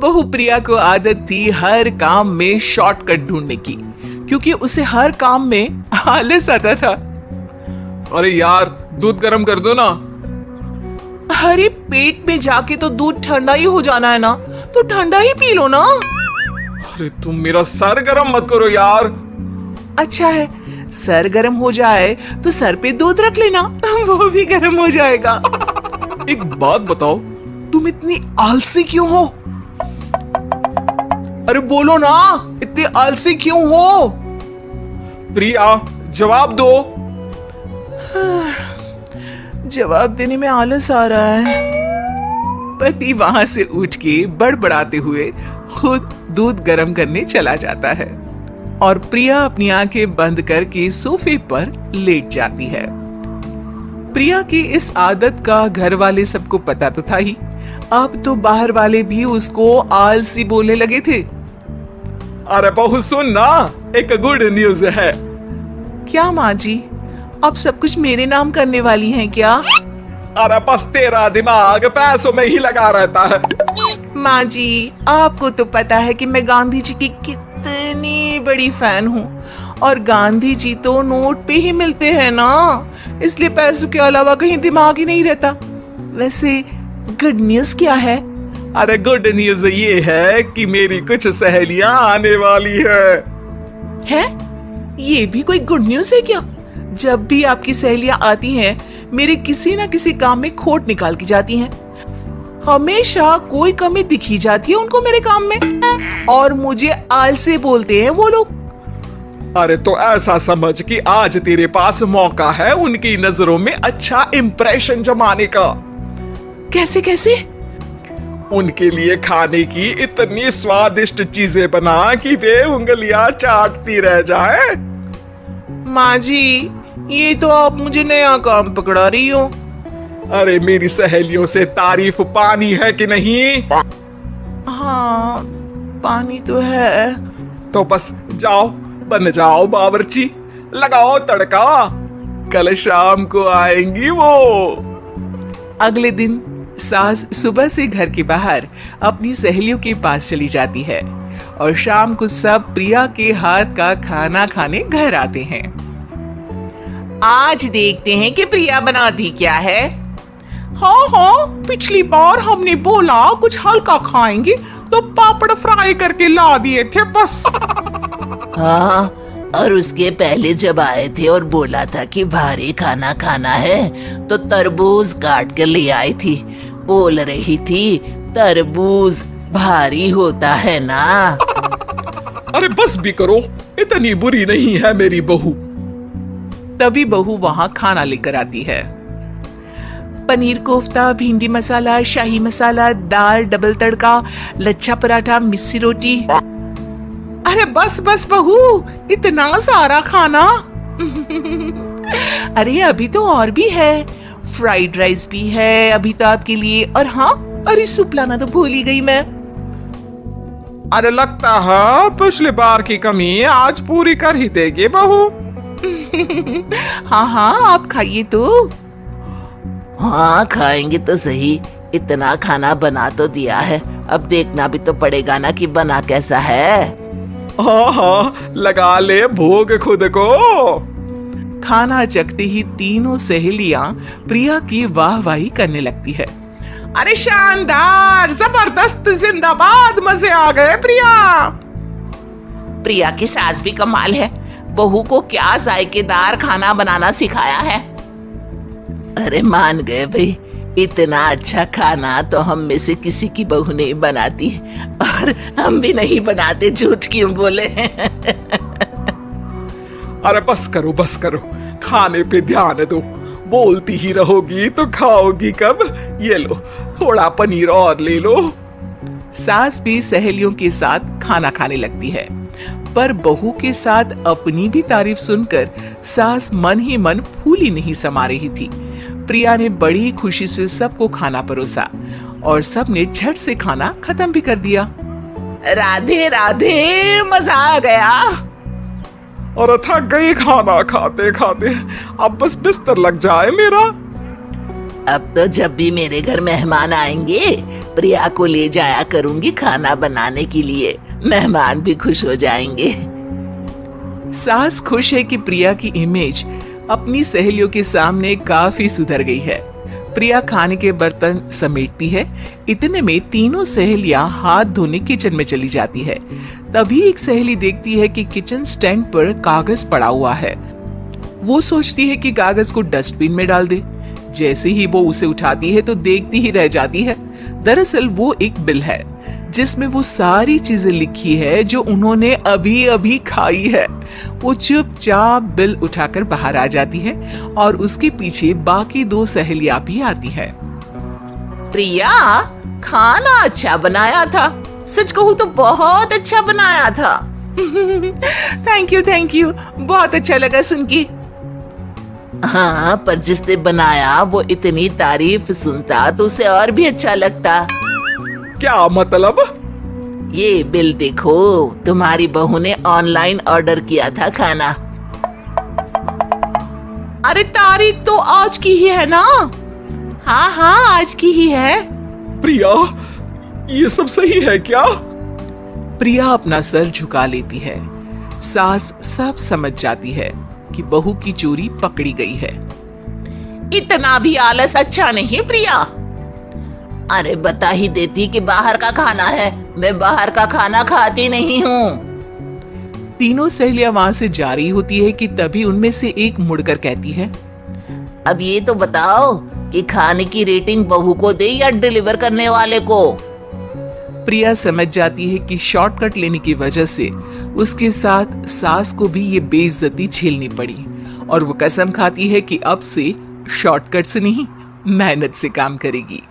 बहू प्रिया को आदत थी हर काम में शॉर्टकट ढूंढने की, क्योंकि उसे हर काम में आलस आता था। अरे यार, दूध गर्म कर दो ना। अरे पेट में जाके तो दूध ठंडा ही हो जाना है ना, तो ठंडा ही पी लो ना। अरे तुम मेरा सर गर्म मत करो यार। अच्छा है, सर गर्म हो जाए तो सर पे दूध रख लेना, वो भी गर्म हो जाएगा। एक बात बताओ, तुम इतनी आलसी क्यों हो? अरे बोलो ना, इतने आलसी क्यों हो? प्रिया, जवाब दो। जवाब देने में आलस आ रहा है। पति वहां से उठ के बड़बड़ाते हुए खुद दूध गर्म करने चला जाता है और प्रिया अपनी आंखें बंद करके सोफे पर लेट जाती है। प्रिया की इस आदत का घर वाले सबको पता तो था ही, अब तो बाहर वाले भी उसको आलसी बोलने लगे थे। अरे बहू सुन ना, एक गुड न्यूज है। क्या माँ जी, आप सब कुछ मेरे नाम करने वाली हैं क्या? अरे बस तेरा दिमाग पैसों में ही लगा रहता है। माँ जी, आपको तो पता है कि मैं गांधी जी की कितनी बड़ी फैन हूँ, और गांधी जी तो नोट पे ही मिलते हैं ना, इसलिए पैसों के अलावा कहीं दिमाग ही नहीं रहता। वैसे गुड न्यूज क्या है? अरे गुड न्यूज ये है कि मेरी कुछ सहेलियां आने वाली है? ये भी कोई गुड न्यूज है क्या? जब भी आपकी सहेलियां आती हैं, मेरे किसी ना किसी काम में खोट निकाल की जाती हैं। हमेशा कोई कमी दिखी जाती है उनको मेरे काम में, और मुझे आलसी बोलते हैं वो लोग। अरे तो ऐसा समझ कि आज तेरे पास मौका है उनकी नजरों में अच्छा इंप्रेशन जमाने का। कैसे कैसे? उनके लिए खाने की इतनी स्वादिष्ट चीजें बना कि वे उंगलियां चाटती रह जाए। माँ जी, ये तो आप मुझे नया काम पकड़ा रही हो। अरे मेरी सहेलियों से तारीफ पानी है कि नहीं? हाँ, पानी तो है। तो बस जाओ, बन जाओ बावर्ची, लगाओ तड़का, कल शाम को आएंगी वो। अगले दिन सास सुबह से घर के बाहर अपनी सहेलियों के पास चली जाती है, और शाम को सब प्रिया के हाथ का खाना खाने घर आते हैं। आज देखते हैं कि प्रिया बनाती क्या है। हाँ, पिछली बार हमने बोला कुछ हल्का खाएंगे तो पापड़ फ्राई करके ला दिए थे बस। हाँ, और उसके पहले जब आए थे और बोला था कि भारी खाना खाना है, तो तरबूज काट कर ले आई थी। बोल रही थी तरबूज भारी होता है ना। अरे बस भी करो, इतनी बुरी नहीं है मेरी बहू। तभी बहू वहां खाना लेकर आती है। पनीर कोफ्ता, भिंडी मसाला, शाही मसाला, दाल, डबल तड़का, लच्छा पराठा, मिस्सी रोटी। अरे बस बस बहू, इतना सारा खाना। अरे अभी तो और भी है, फ्राइड राइस भी है अभी तो आपके लिए, और हाँ, अरे सूप लाना तो भूल ही गई मैं। अरे लगता है पिछली बार की कमी आज पूरी कर ही देगी बहू। हाँ, आप खाइए तो। हाँ, खाएंगे तो सही, इतना खाना बना तो दिया है, अब देखना भी तो पड़ेगा ना कि बना कैसा है। हाँ, लगा ले भोग खुद को। खाना चखते ही तीनों सहेलियां प्रिया की वाहवाही करने लगती है। अरे शानदार, जबरदस्त, जिंदाबाद, मजे आ गए प्रिया। प्रिया की सास भी कमाल है, बहू को क्या जायकेदार खाना बनाना सिखाया है। अरे मान गए भाई, इतना अच्छा खाना तो हम में से किसी की बहू नहीं बनाती, और हम भी नहीं बनाते, झूठ क्यों बोले। अरे बस करो, खाने पे ध्यान दो, बोलती ही रहोगी तो खाओगी कब। ये लो, थोड़ा पनीर और ले लो। सास भी सहेलियों के साथ खाना खाने लगती है, पर बहू के साथ अपनी भी तारीफ सुनकर सास मन ही मन फूली नहीं समा रही थी। प्रिया ने बड़ी खुशी से सबको खाना परोसा, और सबने झट से खाना खत्म भी कर दिया। राधे राधे, मजा आ गया। और थक गई खाना खाते खाते, अब बस बिस्तर लग जाए मेरा। अब तो जब भी मेरे घर मेहमान आएंगे प्रिया को ले जाया करूंगी खाना बनाने के लिए, मेहमान भी खुश हो जाएंगे। सास खुश है कि प्रिया की इमेज अपनी सहेलियों के सामने काफी सुधर गई है। प्रिया खाने के बर्तन समेटती है। इतने में तीनों सहेलियां हाथ धोने किचन में चली जाती है। तभी एक सहेली देखती है कि किचन स्टैंड पर कागज पड़ा हुआ है। वो सोचती है कि कागज को डस्टबिन में डाल दे। जैसे ही वो उसे उठाती है तो देखती ही रह जाती है। दरअसल वो एक बिल है जिसमें वो सारी चीजें लिखी है जो उन्होंने अभी अभी खाई है। वो चुपचाप बिल उठाकर बाहर आ जाती है और उसके पीछे बाकी दो सहेलियां भी आती है। प्रिया, खाना अच्छा बनाया था, सच कहूँ तो बहुत अच्छा बनाया था। थैंक यू, बहुत अच्छा लगा सुन के। हाँ, पर जिसने बनाया वो इतनी तारीफ सुनता तो उसे और भी अच्छा लगता। क्या मतलब? ये बिल देखो, तुम्हारी बहू ने ऑनलाइन ऑर्डर किया था खाना। अरे तारीख तो आज की ही है ना? हाँ, आज की ही है। प्रिया, ये सब सही है क्या? प्रिया अपना सर झुका लेती है। सास सब समझ जाती है कि बहू की चोरी पकड़ी गई है। इतना भी आलस अच्छा नहीं प्रिया। अरे बता ही देती कि बाहर का खाना है, मैं बाहर का खाना खाती नहीं हूँ। तीनों सहेलियां वहां से जा रही होती है कि तभी उनमें से एक मुड़कर कहती है, अब ये तो बताओ कि खाने की रेटिंग बहू को दे या डिलीवर करने वाले को। प्रिया समझ जाती है कि शॉर्टकट लेने की वजह से उसके साथ सास को भी ये बेइज्जती झेलनी पड़ी और वो कसम खाती है कि अब से शॉर्टकट से नहीं, मेहनत से काम करेगी।